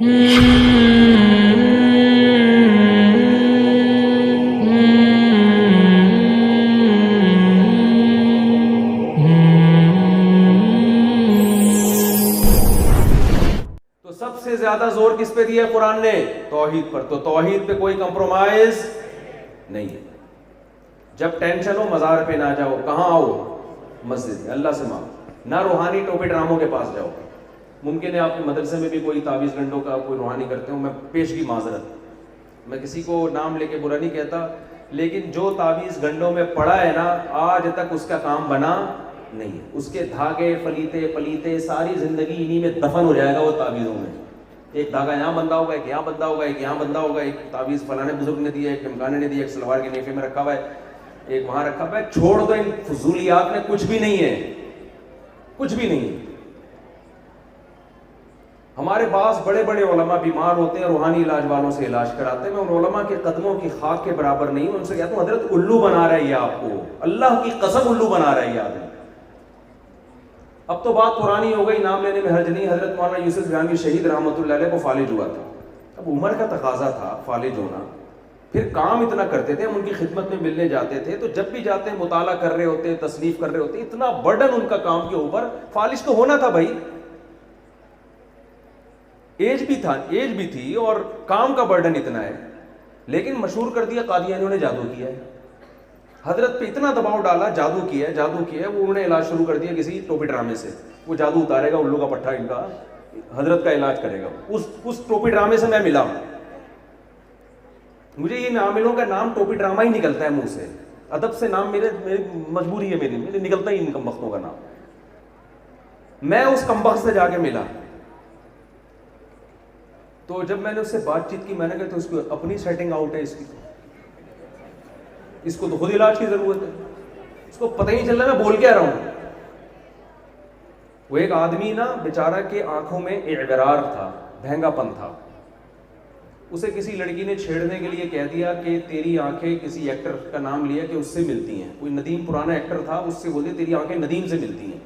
تو سب سے زیادہ زور کس پہ دیا قرآن نے؟ توحید پر. تو توحید پہ کوئی کمپرومائز نہیں ہے. جب ٹینشن ہو مزار پہ نہ جاؤ, کہاں آؤ؟ مسجد. اللہ سے مانگو, نہ روحانی ٹوپے ڈراموں کے پاس جاؤ. ممکن ہے آپ کے مدرسے میں بھی کوئی تعویذ گنڈوں کا کوئی روحانی کرتے ہوں, میں پیشگی معذرت, میں کسی کو نام لے کے برا نہیں کہتا, لیکن جو تعویذ گنڈوں میں پڑا ہے نا, آج تک اس کا کام بنا نہیں ہے. اس کے دھاگے فلیتے پلیتے ساری زندگی انہی میں دفن ہو جائے گا وہ تعویذوں میں. ایک دھاگا یہاں بندھا ہوگا, ایک یہاں بندھا ہوگا, ایک یہاں بندھا ہوگا, ایک تعویذ فلانے بزرگ نے دیا, ایک ٹمکانے نے دیا, ایک سلوار کے نیفے میں رکھا ہوا ہے, ایک وہاں رکھا ہوا ہے. چھوڑ دو ان فضولیات میں, کچھ بھی نہیں ہے, کچھ بھی نہیں ہے. ہمارے پاس بڑے بڑے علماء بیمار ہوتے ہیں, روحانی علاج والوں سے علاج کراتے ہیں. میں ان علماء کے قدموں کی خاک کے برابر نہیں ہوں. ان سے کہتا ہوں حضرت الو بنا رہا ہے یہ آپ کو, اللہ کی قسم الو بنا رہا ہے یہ آدمی. اب تو بات پرانی ہو گئی, نام لینے میں حرج نہیں. حضرت مولانا یوسف گانوی شہید رحمۃ اللہ علیہ کو فالج ہوا تھا. اب عمر کا تقاضا تھا فالج ہونا, پھر کام اتنا کرتے تھے, ہم ان کی خدمت میں ملنے جاتے تھے, تو جب بھی جاتے مطالعہ کر رہے ہوتے, تصنیف کر رہے ہوتے, اتنا برڈن ان کا کام کے اوپر. فالج تو ہونا تھا بھائی, ایج بھی تھی اور کام کا برڈن اتنا ہے, لیکن مشہور کر دیا قادیانیوں نے جادو کیا ہے. حضرت پہ اتنا دباؤ ڈالا, جادو کیا ہے. وہ انہوں نے علاج شروع کر دیا کسی ٹوپی ڈرامے سے. وہ جادو اتارے گا, الو کا پٹھا ان کا, حضرت کا علاج کرے گا. اس ٹوپی ڈرامے سے میں ملا. مجھے یہ عاملوں کا نام ٹوپی ڈرامہ ہی نکلتا ہے منہ سے, ادب سے نام میری مجبوری ہے, میرے نکلتا ہی ان کمبختوں کا نام. میں اس کمبخت سے جا کے ملا, تو جب میں نے اس سے بات چیت کی, میں نے کہا تو اس کو اپنی سیٹنگ آؤٹ ہے, اس کو تو خود علاج کی ضرورت ہے, اس کو پتہ ہی نہیں چل رہا میں بول کیا رہا ہوں. وہ ایک آدمی نا بیچارہ کے آنکھوں میں اعترار تھا, بھینگا پن تھا. اسے کسی لڑکی نے چھیڑنے کے لیے کہہ دیا کہ تیری آنکھیں, کسی ایکٹر کا نام لیا کہ اس سے ملتی ہیں, کوئی ندیم پرانا ایکٹر تھا, اس سے بولے تیری آنکھیں ندیم سے ملتی ہیں.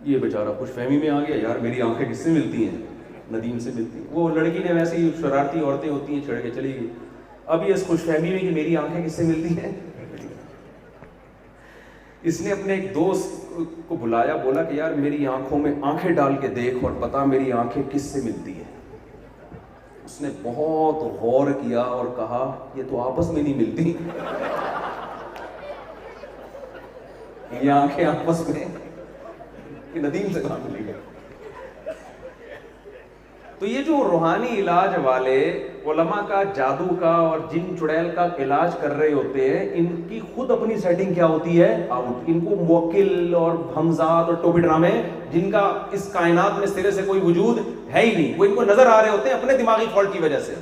یہ بیچارہ خوش فہمی میں آ گیا, یار میری آنکھیں کس سے ملتی ہیں؟ ندیم سے ملتی ہیں. وہ لڑکی نے ویسے ہی, شرارتی عورتیں ہوتی ہیں, چھڑ کے چلی گئی. اب یہ اس خوش فہمی میں کہ میری آنکھیں کس سے ملتی ہیں, اس نے اپنے ایک دوست کو بلایا, بولا کہ یار میری آنکھوں میں آنکھیں ڈال کے دیکھ اور بتا میری آنکھیں کس سے ملتی ہیں. اس نے بہت غور کیا اور کہا یہ تو آپس میں نہیں ملتی, یہ آنکھیں آپس میں, یہ ندیم سے کہاں ملے گا. تو یہ جو روحانی علاج والے علماء کا, جادو کا اور جن چڑیل کا علاج کر رہے ہوتے ہیں, ان کی خود اپنی سیٹنگ کیا ہوتی ہے, آؤٹ. ان کو موکل اور ہمزاد اور ٹوپی ڈرامے, جن کا اس کائنات میں سرے سے کوئی وجود ہے ہی نہیں, وہ ان کو نظر آ رہے ہوتے ہیں اپنے دماغی فالٹ کی وجہ سے.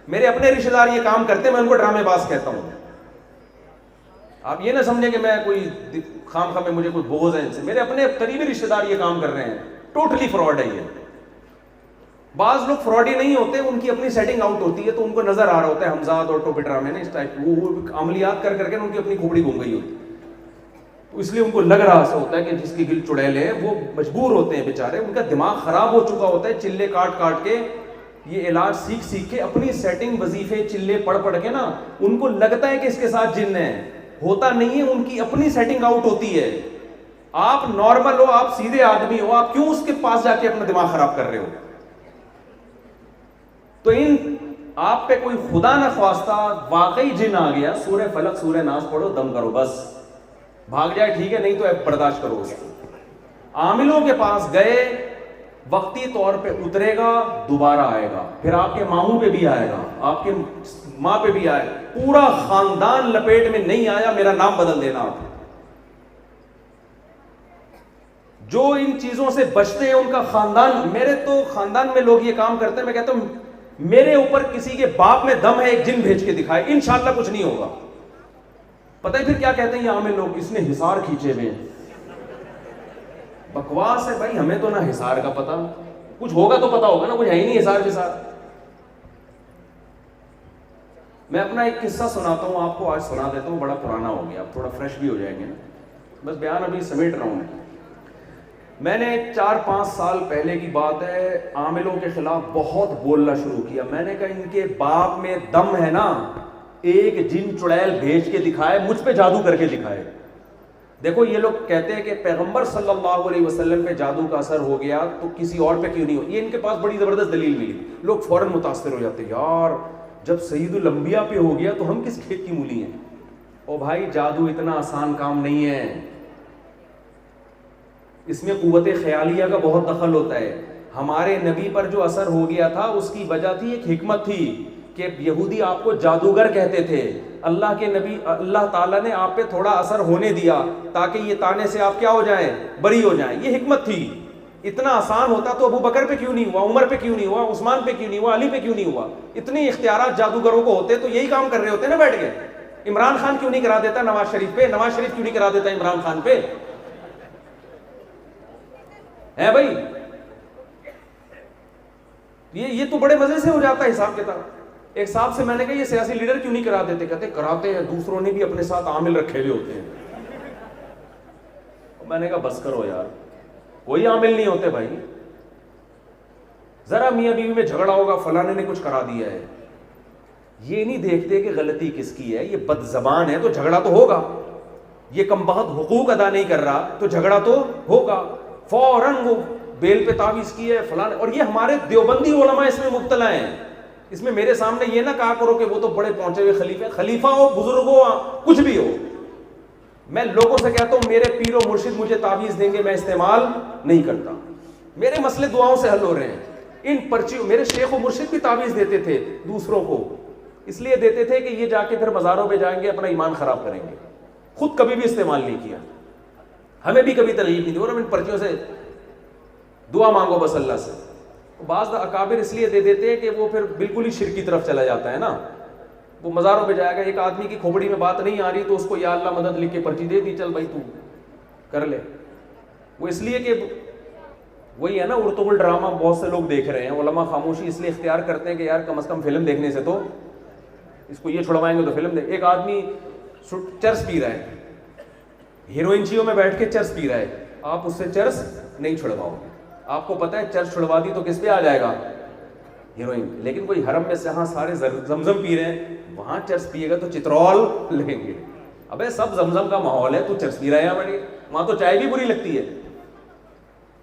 میرے اپنے رشتہ دار یہ کام کرتے ہیں, میں ان کو ڈرامے باز کہتا ہوں. آپ یہ نہ سمجھیں کہ میں کوئی خام خواہ میں مجھے کوئی بغض ہے ان سے, میرے اپنے قریبی رشتہ دار یہ کام کر رہے ہیں. ٹوٹلی فراڈ ہے یہ. بعض لوگ فراڈی نہیں ہوتے, ان کی اپنی سیٹنگ آؤٹ ہوتی ہے, تو ان کو نظر آ رہا ہوتا ہے ہمزاد اور ٹوپی ڈرامے نے اس ٹائپ, وہ عملیات کر کر کے ان کی اپنی کھوپڑی گھوم گئی ہوتی ہے. تو اس لیے ان کو لگ رہا ایسا ہوتا ہے کہ جس کی گل چڑیل ہے, وہ مجبور ہوتے ہیں بیچارے, ان کا دماغ خراب ہو چکا ہوتا ہے چلے کاٹ کاٹ کے, یہ علاج سیکھ کے اپنی سیٹنگ وظیفے چلے پڑھ کے نا, ان کو لگتا ہے کہ اس کے ساتھ جن ہے, ہوتا نہیں ہے, ان کی اپنی سیٹنگ آؤٹ ہوتی ہے. آپ نارمل ہو, آپ سیدھے آدمی ہو, آپ کیوں اس کے پاس جا کے اپنا دماغ خراب کر رہے ہو؟ تو ان آپ پہ کوئی خدا نہ خواستہ واقعی جن آ گیا, سورہ فلق سورہ ناس پڑھو, دم کرو, بس بھاگ جائے ٹھیک ہے, نہیں تو برداشت کرو اس کو. عاملوں کے پاس گئے, وقتی طور پہ اترے گا, دوبارہ آئے گا, پھر آپ کے ماموں پہ بھی آئے گا, آپ کے ماں پہ بھی آئے, پورا خاندان لپیٹ میں نہیں آیا, میرا نام بدل دینا آپ. جو ان چیزوں سے بچتے ہیں ان کا خاندان, میرے تو خاندان میں لوگ یہ کام کرتے ہیں, میں کہتا ہوں میرے اوپر کسی کے باپ میں دم ہے, ایک جن بھیج کے دکھائے, انشاءاللہ کچھ نہیں ہوگا. پتہ ہے پھر کیا کہتے ہیں یہ عامل لوگ, اس نے حصار کھینچے ہوئے ہیں. بکواس ہے بھائی, ہمیں تو نہ حصار کا پتہ, کچھ ہوگا تو پتہ ہوگا نا, کچھ ہے ہی نہیں حصار کے ساتھ. میں اپنا ایک قصہ سناتا ہوں آپ کو, آج سنا دیتا ہوں, بڑا پرانا ہو گیا, اب تھوڑا فریش بھی ہو جائیں گے نا, بس بیان ابھی سمیٹ رہا ہوں. میں نے 4-5 سال پہلے کی بات ہے، عاملوں کے خلاف بہت بولنا شروع کیا. میں نے کہا ان کے باپ میں دم ہے نا، ایک جن چڑیل بھیج کے دکھائے، مجھ پہ جادو کر کے دکھائے. دیکھو یہ لوگ کہتے ہیں کہ پیغمبر صلی اللہ علیہ وسلم پہ جادو کا اثر ہو گیا تو کسی اور پہ کیوں نہیں ہو. یہ ان کے پاس بڑی زبردست دلیل ملی. لوگ فوراً متاثر ہو جاتے ہیں، یار جب سید الانبیاء پہ ہو گیا تو ہم کس کھیت کی مولی ہیں. او بھائی جادو اتنا آسان کام نہیں ہے، اس میں قوت خیالیہ کا بہت دخل ہوتا ہے. ہمارے نبی پر جو اثر ہو گیا تھا اس کی وجہ تھی، ایک حکمت تھی کہ یہودی آپ کو جادوگر کہتے تھے. اللہ کے نبی اللہ تعالیٰ نے آپ پہ تھوڑا اثر ہونے دیا تاکہ یہ تانے سے آپ کیا ہو جائیں، بری ہو جائیں. یہ حکمت تھی. اتنا آسان ہوتا تو ابو بکر پہ کیوں نہیں ہوا، عمر پہ کیوں نہیں ہوا، عثمان پہ کیوں نہیں ہوا، علی پہ کیوں نہیں ہوا. اتنے اختیارات جادوگروں کو ہوتے تو یہی کام کر رہے ہوتے نا بیٹھ کے. عمران خان کیوں نہیں کرا دیتا نواز شریف پہ، نواز شریف کیوں نہیں کرا دیتا عمران خان پہ، ہے بھائی. یہ تو بڑے مزے سے ہو جاتا ہے حساب کتاب. ایک صاحب سے میں نے کہا یہ سیاسی لیڈر کیوں نہیں کرا دیتے، کہتے کراتے ہیں، دوسروں نے بھی اپنے ساتھ عامل رکھے ہوئے ہوتے ہیں. میں نے کہا بس کرو یار، کوئی عامل نہیں ہوتے بھائی. ذرا میاں بیوی میں جھگڑا ہوگا، فلانے نے کچھ کرا دیا ہے، یہ نہیں دیکھتے کہ غلطی کس کی ہے. یہ بد زبان ہے تو جھگڑا تو ہوگا، یہ کم بخت حقوق ادا نہیں کر رہا تو جھگڑا تو ہوگا. فوراً وہ بیل پہ تعویذ کی ہے فلانے. اور یہ ہمارے دیوبندی علماء اس میں مبتلا ہیں. اس میں میرے سامنے یہ نہ کہا کرو کہ وہ تو بڑے پہنچے ہوئے خلیفہ ہو، بزرگ ہو، کچھ بھی ہو. میں لوگوں سے کہتا ہوں میرے پیر و مرشد مجھے تعویذ دیں گے، میں استعمال نہیں کرتا. میرے مسئلے دعاؤں سے حل ہو رہے ہیں. ان پرچیوں میرے شیخ و مرشد بھی تعویذ دیتے تھے دوسروں کو، اس لیے دیتے تھے کہ یہ جا کے پھر مزاروں پہ جائیں گے اپنا ایمان خراب کریں گے. خود کبھی بھی استعمال نہیں کیا، ہمیں بھی کبھی ترغیب نہیں دی اور ہم ان پرچیوں سے دعا مانگو بس اللہ سے. بعض اکابر اس لیے دے دیتے ہیں کہ وہ پھر بالکل ہی شرک کی طرف چلا جاتا ہے نا. وہ مزاروں پہ جائے گا، ایک آدمی کی کھوپڑی میں بات نہیں آ رہی تو اس کو یا اللہ مدد لکھ کے پرچی دے دی، چل بھائی تو کر لے. وہ اس لیے کہ وہی ہے نا ارطغرل ڈرامہ بہت سے لوگ دیکھ رہے ہیں. علماء خاموشی اس لیے اختیار کرتے ہیں کہ یار کم از کم فلم دیکھنے سے تو اس کو یہ چھڑوائیں گے تو فلم دیکھ. ایک آدمی چرس پی رہا ہے، ہیروئنچیوں میں بیٹھ کے چرس پی رہا ہے، آپ اس سے چرس نہیں چھڑواؤ گے. آپ کو پتا ہے چرس چھڑوا دی تو کس پہ آ جائے گا، ہیروئن. لیکن کوئی حرم میں سے ہاں سارے زمزم پی رہے ہیں، وہاں چرس پیے گا تو چترول لیں گے. ابے سب زمزم کا ماحول ہے، تو چرس پی رہا ہے یہاں، وہاں تو چائے بھی بری لگتی ہے.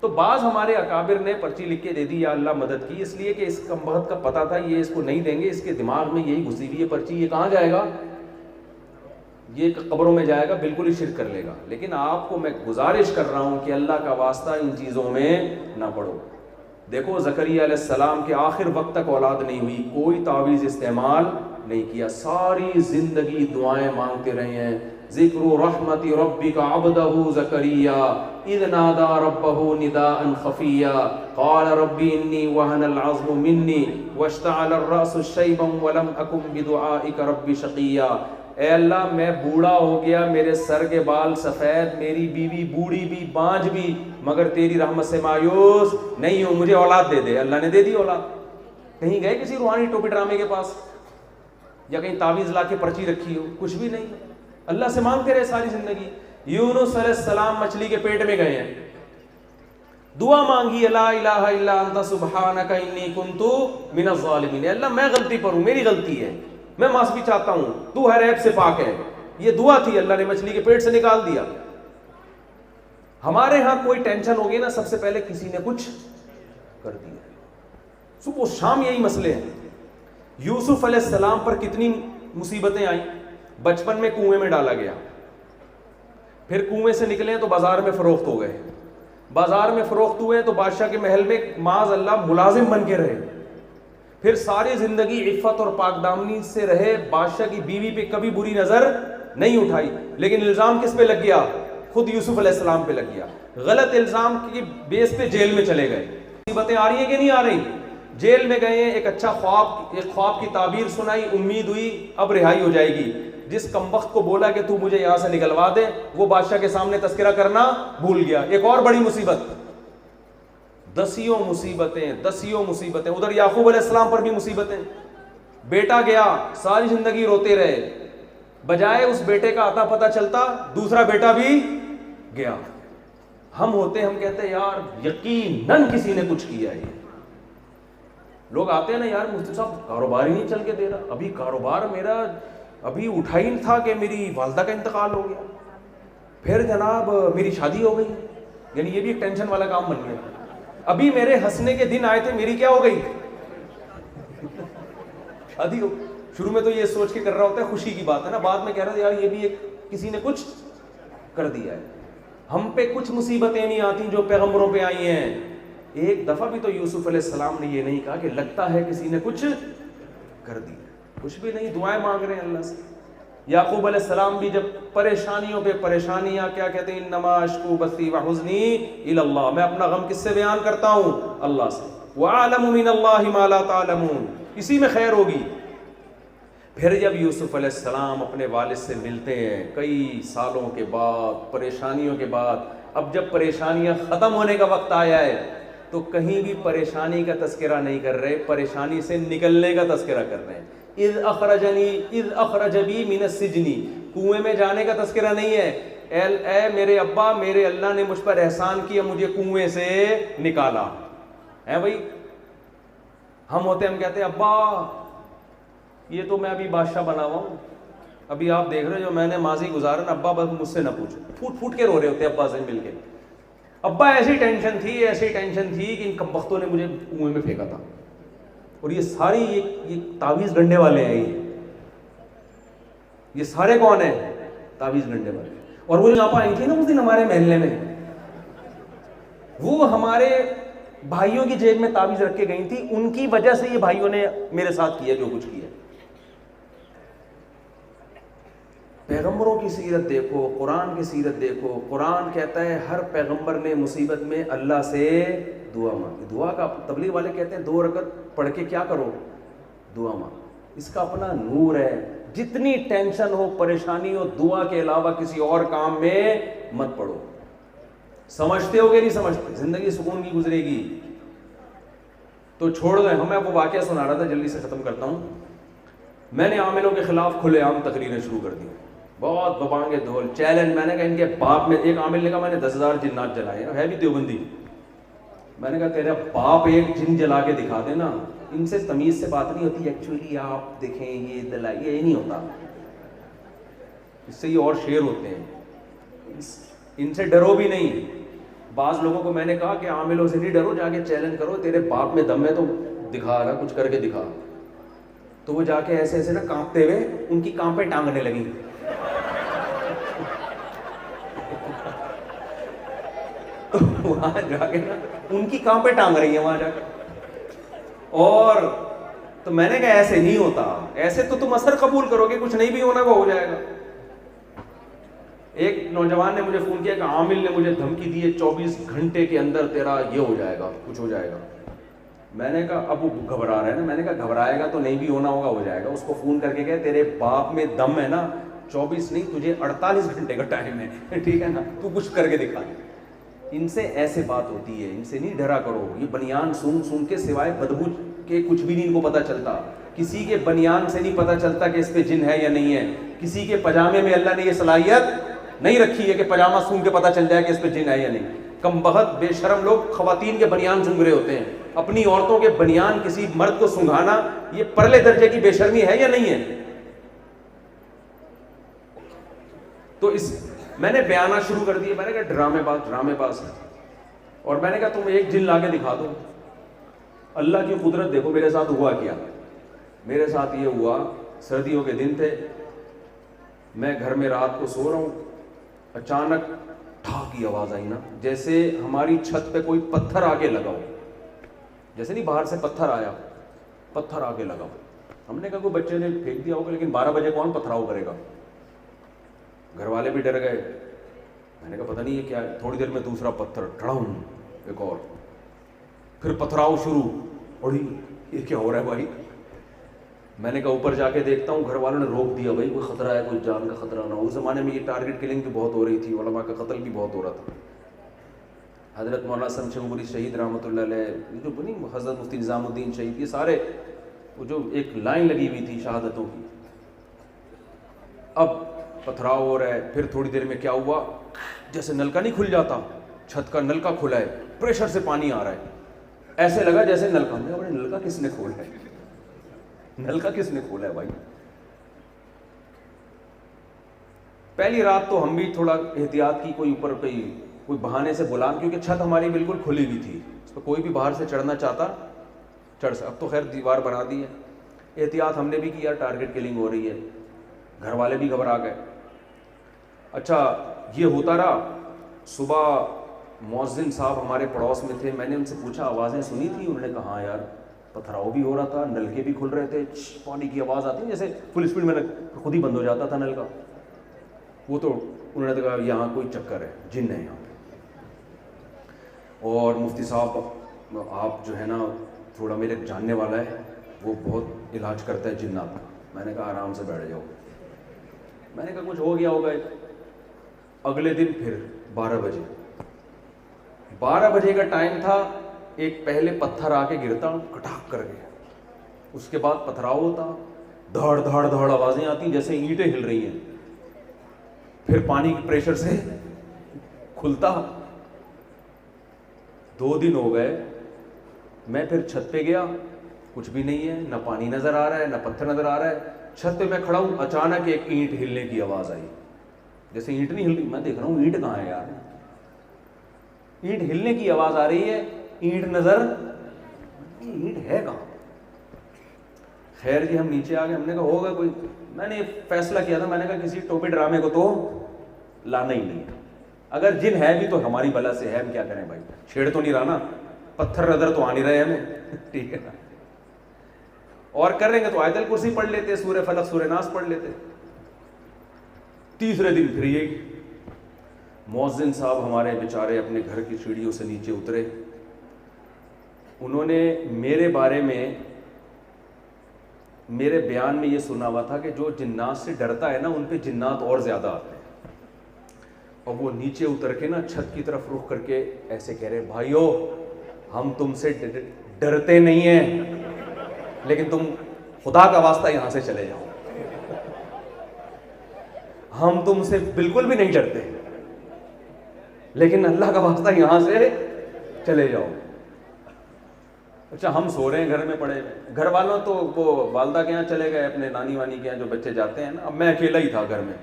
تو بعض ہمارے اکابر نے پرچی لکھ کے دے دی یا اللہ مدد کی، اس لیے کہ اس کمبخت کا پتہ تھا یہ اس کو نہیں دیں گے، اس کے دماغ میں یہی گھسی ہوئی ہے پرچی، یہ کہاں جائے گا، یہ قبروں میں جائے گا، بالکل ہی شرک کر لے گا. لیکن آپ کو میں گزارش کر رہا ہوں کہ اللہ کا واسطہ ان چیزوں میں نہ پڑو. دیکھو زکریا علیہ السلام کے آخر وقت تک اولاد نہیں ہوئی، کوئی تعویذ استعمال نہیں کیا، ساری زندگی دعائیں مانگتے رہے ہیں. ذکر رحمت ربک عبدہ زکریا اذ نادى ربه نداء خفیا قال رب انی وهن العظم منی واشتعل الرأس شیبا ولم اکن بدعائک رب شقیا. اے اللہ میں بوڑھا ہو گیا، میرے سر کے بال سفید، میری بیوی بوڑھی بھی بانجھ بھی، مگر تیری رحمت سے مایوس نہیں ہوں، مجھے اولاد دے دے. اللہ نے دے دی اولاد. کہیں گئے کسی روحانی ٹوپی ڈرامے کے پاس یا کہیں تعویذ لا کے پرچی رکھی ہو، کچھ بھی نہیں. اللہ سے مانگتے رہے ساری زندگی. یونس علیہ السلام مچھلی کے پیٹ میں گئے ہیں، دعا مانگی لا الہ الا انت سبحانک انی کنت من الظالمین. اللہ میں غلطی پر ہوں، میری غلطی ہے، میں معافی چاہتا ہوں، تو ہر عیب سے پاک ہے. یہ دعا تھی، اللہ نے مچھلی کے پیٹ سے نکال دیا. ہمارے ہاں کوئی ٹینشن ہوگی نا سب سے پہلے کسی نے کچھ کر دیا. صبح و شام یہی مسئلے ہیں. یوسف علیہ السلام پر کتنی مصیبتیں آئیں. بچپن میں کنویں میں ڈالا گیا، پھر کنویں سے نکلے تو بازار میں فروخت ہو گئے، بازار میں فروخت ہوئے تو بادشاہ کے محل میں معاذ اللہ ملازم بن کے رہے، پھر ساری زندگی عفت اور پاک دامنی سے رہے، بادشاہ کی بیوی پہ کبھی بری نظر نہیں اٹھائی. لیکن الزام کس پہ لگ گیا؟ خود یوسف علیہ السلام پہ لگ گیا. غلط الزام کی بیس پہ جیل میں چلے گئے. مصیبتیں آ رہی ہیں کہ نہیں آ رہی؟ جیل میں گئے، ایک اچھا خواب کی تعبیر سنائی، امید ہوئی اب رہائی ہو جائے گی. جس کمبخت کو بولا کہ تو مجھے یہاں سے نکلوا دے، وہ بادشاہ کے سامنے تذکرہ کرنا بھول گیا. ایک اور بڑی مصیبت، دسیوں مصیبتیں. ادھر یعقوب علیہ السلام پر بھی مصیبتیں. بیٹا گیا، ساری زندگی روتے رہے، بجائے اس بیٹے کا عطا پتہ چلتا دوسرا بیٹا بھی گیا. ہم ہوتے ہیں ہم کہتے ہیں یار یقیناً کسی نے کچھ کیا ہے. لوگ آتے ہیں نا یار مفتی صاحب کاروبار ہی نہیں چل کے دے رہا, ابھی کاروبار میرا ابھی اٹھا ہی تھا کہ میری والدہ کا انتقال ہو گیا, پھر جناب میری شادی ہو گئی, یعنی یہ بھی ایک ٹینشن والا کام بن گیا. ابھی میرے ہنسنے کے دن آئے تھے, میری کیا ہو گئی, شادی ہو. شروع میں تو یہ سوچ کے کر رہا ہوتا ہے خوشی کی بات ہے نا, بعد میں کہہ رہا ہے یار یہ بھی ایک کسی نے کچھ کر دیا ہے. ہم پہ کچھ مصیبتیں نہیں آتی جو پیغمبروں پہ آئی ہیں. ایک دفعہ بھی تو یوسف علیہ السلام نے یہ نہیں کہا کہ لگتا ہے کسی نے کچھ کر دیا, کچھ بھی نہیں, دعائیں مانگ رہے ہیں اللہ سے. یعقوب علیہ السلام بھی جب پریشانیوں پہ پریشانیاں, کیا کہتے ہیں انما اشکو بثی وحزنی الی اللہ, میں اپنا غم کس سے بیان کرتا ہوں, اللہ سے. وَأَعْلَمُ مِنَ اللَّهِ مَا لَا تَعْلَمُونَ, اسی میں خیر ہوگی. پھر جب یوسف علیہ السلام اپنے والد سے ملتے ہیں کئی سالوں کے بعد, پریشانیوں کے بعد, اب جب پریشانیاں ختم ہونے کا وقت آیا ہے تو کہیں بھی پریشانی کا تذکرہ نہیں کر رہے, پریشانی سے نکلنے کا تذکرہ کر رہے ہیں. اذ اخرج بی من السجن, کنویں میں جانے کا تذکرہ نہیں ہے. اے میرے ابا, میرے اللہ نے مجھ پر احسان کیا, مجھے کنویں سے نکالا ہے. بھائی ہم ہوتے ہم کہتے ہیں ابا یہ تو میں ابھی بادشاہ بنا ہوا ہوں, ابھی آپ دیکھ رہے جو میں نے ماضی گزارا نا, ابا بس مجھ سے نہ پوچھو. پھوٹ پھوٹ کے رو رہے ہوتے ابا سے مل کے, ابا ایسی ٹینشن تھی کہ ان کمبختوں نے مجھے کنویں میں پھینکا تھا. اور یہ ساری یہ تعویذ گنڈے والے ہیں, یہ سارے کون ہیں, تعویذ گنڈے والے. اور وہ یہاں پہ آئی تھی نا اس دن ہمارے محلے میں, وہ ہمارے بھائیوں کی جیب میں تعویذ رکھ کے گئی تھی, ان کی وجہ سے یہ بھائیوں نے میرے ساتھ کیا جو کچھ کیا. پیغمبروں کی سیرت دیکھو, قرآن کی سیرت دیکھو. قرآن کہتا ہے ہر پیغمبر نے مصیبت میں اللہ سے دعا مانگی. دعا کا تبلیغ والے کہتے ہیں 2 رکعت پڑھ کے کیا کرو, دعا مانگو. اس کا اپنا نور ہے. جتنی ٹینشن ہو, پریشانی ہو, دعا کے علاوہ کسی اور کام میں مت پڑو. سمجھتے ہو گے نہیں سمجھتے, زندگی سکون کی گزرے گی تو چھوڑ دیں. ہمیں وہ واقعہ سنا رہا تھا, جلدی سے ختم کرتا ہوں. میں نے عاملوں کے خلاف کھلے عام تقریریں شروع کر دی, بہت ببانگے دھول چیلنج. میں نے کہا ان کے باپ میں, ایک عامل نے کہا میں نے 10,000 جنات جلائے, ہے بھی دیوبندی. میں نے کہا تیرا باپ ایک جن جلا کے دکھا دے نا, ان سے تمیز سے بات نہیں ہوتی. ایکچولی آپ دیکھیں یہ دلائی, یہ نہیں ہوتا, اس سے یہ اور شیر ہوتے ہیں, ان سے ڈرو بھی نہیں. بعض لوگوں کو میں نے کہا کہ عاملوں سے نہیں ڈرو, جا کے چیلنج کرو, تیرے باپ میں دم ہے تو دکھا رہا, کچھ کر کے دکھا. تو وہ جا کے ایسے ایسے نا کانپتے ہوئے ان کی کانپیں ٹانگنے لگی. وہاں جا کے نا ان کی کانپیں ٹانگ رہی ہیں وہاں جا کے. اور تو میں نے کہا ایسے نہیں ہوتا, ایسے تو تم اثر قبول کرو گے, کچھ نہیں بھی ہونا وہ ہو جائے گا. ایک نوجوان نے مجھے فون کیا کہ عامل نے مجھے دھمکی دی ہے 24 گھنٹے کے اندر تیرا یہ ہو جائے گا, کچھ ہو جائے گا. میں نے کہا اب وہ گھبرا رہا ہے نا, میں نے کہا گھبرائے گا تو نہیں بھی ہونا ہوگا, ہو جائے گا. اس کو فون کر کے کہے تیرے باپ میں دم ہے نا, 24 نہیں تجھے 48 گھنٹے کا ٹائم ہے, ٹھیک ہے نا, تو کچھ کر کے دکھا. ان سے ایسے بات ہوتی ہے, ان سے نہیں ڈرا کرو. یہ بنیان سن کے سوائے بدبو کے کچھ بھی نہیں ان کو پتہ چلتا. کسی کے بنیان سے نہیں پتہ چلتا کہ اس پہ جن ہے یا نہیں ہے. کسی کے پجامے میں اللہ نے یہ صلاحیت نہیں رکھی ہے کہ پجامہ سون کے پتہ چل جائے کہ اس پہ جن ہے یا نہیں. کم بخت بے شرم لوگ خواتین کے بنیان سونگ رہے ہوتے ہیں. اپنی عورتوں کے بنیان کسی مرد کو سنگھانا یہ پرلے درجے کی بے شرمی ہے یا نہیں ہے. تو میں نے بیانہ شروع کر دیا. میں نے کہا ڈرامے باز ہے. اور میں نے کہا تم ایک جن لا کے دکھا دو. اللہ کی قدرت دیکھو میرے ساتھ ہوا کیا. میرے ساتھ یہ ہوا, سردیوں کے دن تھے, میں گھر میں رات کو سو رہا ہوں, اچانک ٹھا کی آواز آئی نا, جیسے ہماری چھت پہ کوئی پتھر آگے لگا ہو, جیسے نہیں باہر سے پتھر آگے لگا ہو. ہم نے کہا کوئی بچے نے پھینک دیا ہوگا, لیکن 12 بجے کون پتھراؤ کرے گا. گھر والے بھی ڈر گئے. میں نے کہا پتہ نہیں یہ کیا ہے. تھوڑی دیر میں دوسرا پتھر, ٹھڑم, ایک اور, پھر پتھراؤ شروع. اور یہ کیا ہو رہا ہے بھائی. میں نے کہا اوپر جا کے دیکھتا ہوں. گھر والوں نے روک دیا, بھائی کوئی خطرہ ہے, کوئی جان کا خطرہ نہ ہو. اس زمانے میں یہ ٹارگٹ کلنگ بھی بہت ہو رہی تھی, علماء کا قتل بھی بہت ہو رہا تھا. حضرت مولانا شمشیرپوری شہید رحمۃ اللہ علیہ, جو بنی حضرت مفتی نظام الدین شہید, یہ سارے وہ جو ایک لائن لگی ہوئی تھی شہادتوں کی. اب پتھراؤ ہو رہا ہے. پھر تھوڑی دیر میں کیا ہوا, جیسے نلکا نہیں کھل جاتا, چھت کا نل کا کھلا ہے, پریشر سے پانی آ رہا ہے, ایسے لگا جیسے نل کا, بڑے نل کا کس نے کھولا ہے, نل کا کس نے کھولا ہے بھائی. پہلی رات تو ہم بھی تھوڑا احتیاط کی, کوئی اوپر کوئی بہانے سے بلا, کیونکہ چھت ہماری بالکل کھلی ہوئی تھی, اس پہ کوئی بھی باہر سے چڑھنا چاہتا چڑھ سکتا. اب تو خیر دیوار بنا دی ہے, احتیاط ہم نے بھی کیا, ٹارگٹ کلنگ ہو رہی ہے, گھر والے بھی گھبرا گئے. اچھا یہ ہوتا رہا. صبح مؤذن صاحب ہمارے پڑوس میں تھے, میں نے ان سے پوچھا آوازیں سنی تھی؟ انہوں نے کہا ہاں یار پتھراؤ بھی ہو رہا تھا, نلکے بھی کھل رہے تھے, پانی کی آواز آتی جیسے فل اسپیڈ میں خود ہی بند ہو جاتا تھا نل کا. وہ تو انہوں نے کہا یہاں کوئی چکر ہے, جن ہے یہاں. اور مفتی صاحب آپ جو ہے نا تھوڑا میرے جاننے والا ہے, وہ بہت علاج کرتا ہے جنات کا. میں نے کہا آرام سے بیٹھ جاؤ. میں نے کہا کچھ ہو گیا ہوگا. اگلے دن پھر 12 بجے کا ٹائم تھا, ایک پہلے پتھر آ کے گرتا کٹاک کر کے, اس کے بعد پتھراؤ ہوتا, دھڑ دھڑ دھڑ آوازیں آتی جیسے اینٹیں ہل رہی ہیں, پھر پانی کے پریشر سے کھلتا. 2 دن ہو گئے, میں پھر چھت پہ گیا, کچھ بھی نہیں ہے, نہ پانی نظر آ رہا ہے نہ پتھر نظر آ رہا ہے. چھت پہ میں کھڑا ہوں, اچانک ایک اینٹ ہلنے کی آواز آئی, جیسے اینٹ نہیں ہل رہی, میں دیکھ رہا ہوں اینٹ کہاں ہے یار, اینٹ ہلنے کی آواز آ رہی ہے, اینٹ نظر, اینٹ ہے کہاں. خیر جی ہم نیچے آ گئے, ہم نے کہا ہوگا کوئی, میں نے فیصلہ کیا تھا, میں نے کہا کسی ٹوپی ڈرامے کو تو لانا ہی نہیں, اگر جن ہے بھی تو ہماری بلا سے ہے, ہم کیا کریں بھائی, چھیڑ تو نہیں رہا نا, پتھر نظر تو آ نہیں رہے ہمیں, ٹھیک ہے نا, اور کر رہیں گے تو آیت الکرسی پڑھ لیتے, سورہ فلق سورہ ناس پڑھ لیتے. تیسرے دن پھر یہ مؤذن صاحب ہمارے بیچارے اپنے گھر کی سیڑھیوں سے نیچے اترے. انہوں نے میرے بارے میں میرے بیان میں یہ سنا ہوا تھا کہ جو جنات سے ڈرتا ہے نا ان پہ جنات اور زیادہ آتے ہیں. اور وہ نیچے اتر کے نا چھت کی طرف رخ کر کے ایسے کہہ رہے, بھائیو ہم تم سے ڈرتے نہیں ہیں, لیکن تم خدا کا واسطہ یہاں سے چلے جاؤ. ہم تم سے بالکل بھی نہیں ڈرتے, لیکن اللہ کا واسطہ یہاں سے چلے جاؤ. اچھا ہم سو رہے ہیں گھر میں پڑے, گھر والوں تو وہ والدہ کے یہاں چلے گئے, اپنے نانی وانی کے یہاں جو بچے جاتے ہیں نا, اب میں اکیلا ہی تھا گھر میں.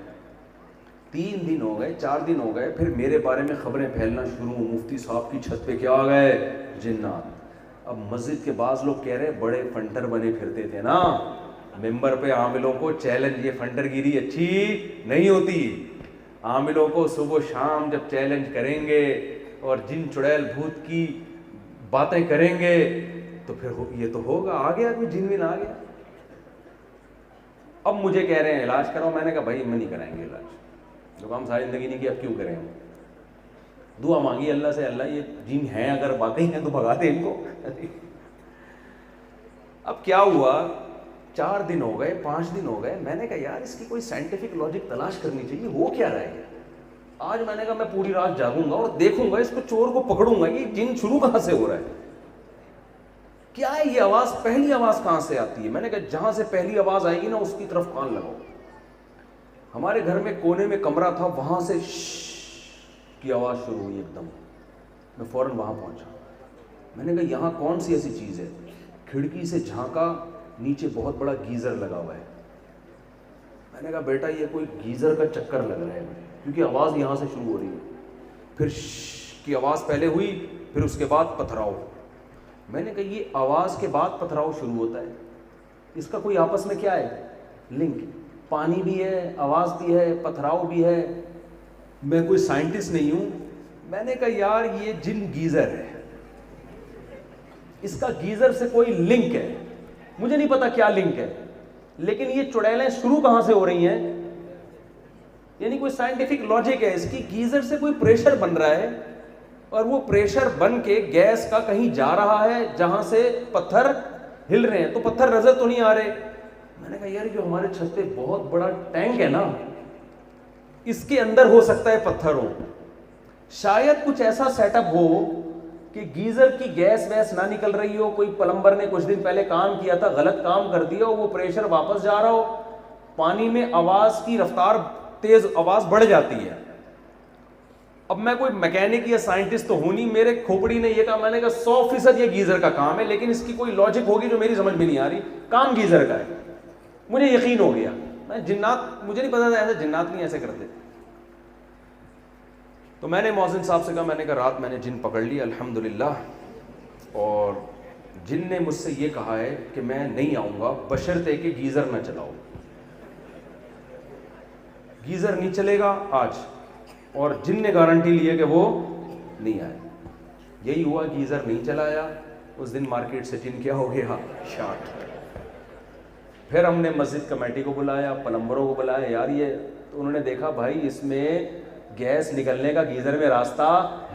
3 دن ہو گئے, 4 دن ہو گئے, پھر میرے بارے میں خبریں پھیلنا شروع, مفتی صاحب کی چھت پہ کیا آ گئے, جنات. اب مسجد کے بعض لوگ کہہ رہے بڑے فنٹر بنے پھرتے تھے نا ممبر پہ, عاملوں کو چیلنج, یہ فنٹر گیری اچھی نہیں ہوتی, عاملوں کو صبح و شام جب چیلنج کریں گے اور جن چڑیل بھوت کی باتیں کریں گے تو پھر یہ تو ہوگا, آ گیا کوئی جن ون آ گیا. اب مجھے کہہ رہے ہیں علاج کراؤ, میں نے کہا بھائی ہم نہیں کرائیں گے علاج, جو کام ساری زندگی نہیں کیا اب کیوں کریں ہم. دعا مانگی اللہ سے, اللہ یہ جن ہیں اگر باقی ہیں تو بھگا دے ان کو. اب کیا ہوا, 4 دن ہو گئے, 5 دن ہو گئے, میں نے کہا یار اس کی کوئی سائنٹیفک لاجک تلاش کرنی چاہیے, ہو کیا رہا ہے آج. میں نے کہا میں پوری رات جاگوں گا اور دیکھوں گا اس کو, چور کو پکڑوں گا, یہ جن شروع کہاں سے ہو رہا ہے, کیا ہے یہ آواز, پہلی آواز کہاں سے آتی ہے. میں نے کہا جہاں سے پہلی آواز آئے گی نا اس کی طرف کان لگاؤ. ہمارے گھر میں کونے میں کمرہ تھا, وہاں سے کی آواز شروع ہوئی ایک دم. میں فوراً وہاں پہنچا, میں نے کہا یہاں کون سی ایسی چیز ہے. کھڑکی سے جھانکا, نیچے بہت بڑا گیزر لگا ہوا ہے. میں نے کہا بیٹا یہ کوئی گیزر کا چکر لگ رہا ہے, کیونکہ آواز یہاں سے شروع ہو رہی ہے. پھر کی آواز پہلے ہوئی, پھر اس کے بعد پتھراؤ. میں نے کہا یہ آواز کے بعد پتھراؤ شروع ہوتا ہے, اس کا کوئی آپس میں کیا ہے لنک, پانی بھی ہے, آواز بھی ہے, پتھراؤ بھی ہے. میں کوئی سائنٹسٹ نہیں ہوں. میں نے کہا یار یہ جن گیزر ہے, اس کا گیزر سے کوئی لنک ہے, مجھے نہیں پتا کیا لنک ہے, لیکن یہ چڑیلیں شروع کہاں سے ہو رہی ہیں, یعنی کوئی سائنٹیفک لاجک ہے اس کی. گیزر سے کوئی پریشر بن رہا ہے اور وہ پریشر بن کے گیس کا کہیں جا رہا ہے جہاں سے پتھر ہل رہے ہیں, تو پتھر نظر تو نہیں آ رہے. میں نے کہا یار جو ہمارے چھت پہ بہت بڑا ٹینک ہے نا, اس کے اندر ہو سکتا ہے پتھر ہو. شاید کچھ ایسا سیٹ اپ ہو کہ گیزر کی گیس ویس نہ نکل رہی ہو, کوئی پلمبر نے کچھ دن پہلے کام کیا تھا, غلط کام کر دیا ہو, وہ پریشر واپس جا رہا ہو, پانی میں آواز کی رفتار تیز, آواز بڑھ جاتی ہے. اب میں کوئی میکینک یا سائنٹسٹ تو ہوں نہیں, میرے کھوپڑی نے یہ کہا, میں نے کہا 100% یہ گیزر کا کام ہے, لیکن اس کی کوئی لاجک ہوگی جو میری سمجھ میں نہیں آ رہی, کام گیزر کا ہے. مجھے یقین ہو گیا. میں جنات, مجھے نہیں پتا تھا ایسے جنات نہیں ایسے کرتے. تو میں نے مؤذن صاحب سے کہا, میں نے کہا رات میں نے جن پکڑ لی الحمدللہ, اور جن نے مجھ سے یہ کہا ہے کہ میں نہیں آؤں گا بشرطے کہ گیزر نہ چلاؤ. گیزر نہیں چلے گا آج, اور جن نے گارنٹی لی ہے کہ وہ نہیں آئے. یہی ہوا, گیزر نہیں چلایا. اس دن مارکیٹ سے جن کیا ہو گیا, شارٹ. پھر ہم نے مسجد کمیٹی کو بلایا, پلمبروں کو بلایا, یار یہ, تو انہوں نے دیکھا بھائی اس میں گیس نکلنے کا گیزر میں راستہ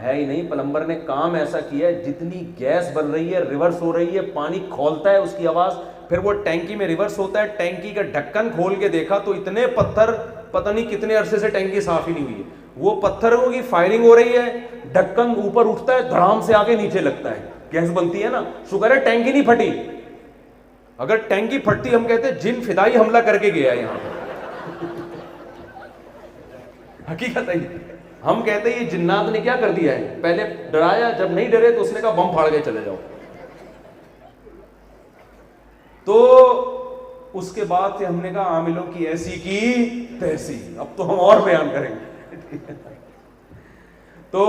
ہے ہی نہیں. پلمبر نے کام ایسا کیا ہے, جتنی گیس بن رہی ہے ریورس ہو رہی ہے, پانی کھولتا ہے اس کی آواز, پھر وہ ٹینکی میں ریورس ہوتا ہے. ٹینکی کا ڈھکن کھول کے دیکھا تو اتنے پتھر, پتہ نہیں کتنے عرصے سے ٹینکی صاف ہی نہیں ہوئی ہے. وہ پتھروں کی فائرنگ ہو رہی ہے, ڈھکن اوپر اٹھتا ہے, دھڑام سے آگے نیچے لگتا ہے, گیس بنتی ہے نا. شکر ہے ٹینکی نہیں پھٹی, اگر ٹینکی پھٹتی ہم کہتے جن فدائی حملہ کر کے گیا یہاں پر. حقیقت ہے, ہم کہتے ہیں یہ جنات نے کیا کر دیا ہے, پہلے ڈرایا, جب نہیں ڈرے تو اس نے کہا بم پھاڑ کے چلے جاؤ. تو اس کے بعد سے ہم نے کہا عاملوں کی ایسی کی تیسی. اب تو ہم اور بیان کریں گے. تو